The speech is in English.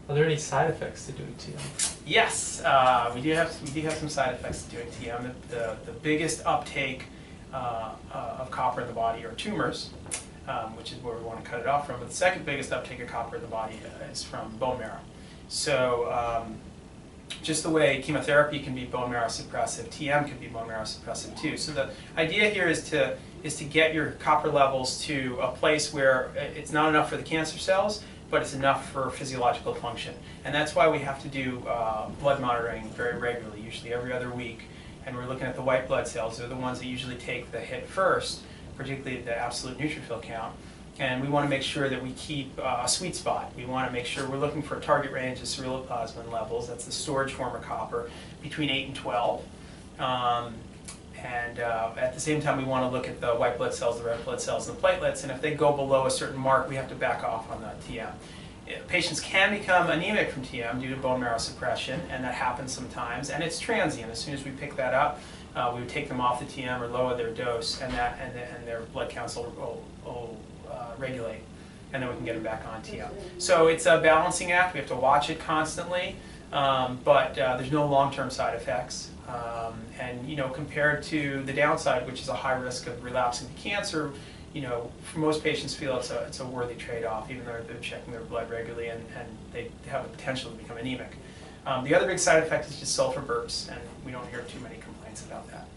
Are there any side effects to doing TM? Yes, we do have some side effects to doing TM. The biggest uptake of copper in the body are tumors, which is where we want to cut it off from. But the second biggest uptake of copper in the body is from bone marrow. So just the way chemotherapy can be bone marrow suppressive, TM can be bone marrow suppressive too. So the idea here is to get your copper levels to a place where it's not enough for the cancer cells, but it's enough for physiological function. And that's why we have to do blood monitoring very regularly, usually every other week. And we're looking at the white blood cells. They're the ones that usually take the hit first, particularly the absolute neutrophil count. And we want to make sure that we keep a sweet spot. We want to make sure we're looking for a target range of ceruloplasmin levels, that's the storage form of copper, between 8 and 12. At the same time, we want to look at the white blood cells, the red blood cells, and the platelets, and if they go below a certain mark, we have to back off on the TM. Patients can become anemic from TM due to bone marrow suppression, and that happens sometimes, and it's transient. As soon as we pick that up, we would take them off the TM or lower their dose, and their blood counts will regulate, and then we can get them back on TM. So it's a balancing act. We have to watch it constantly, but there's no long-term side effects. And compared to the downside, which is a high risk of relapsing to cancer, for most patients feel it's a worthy trade-off, even though they're checking their blood regularly and they have the potential to become anemic. The other big side effect is just sulfur burps, and we don't hear too many complaints about that.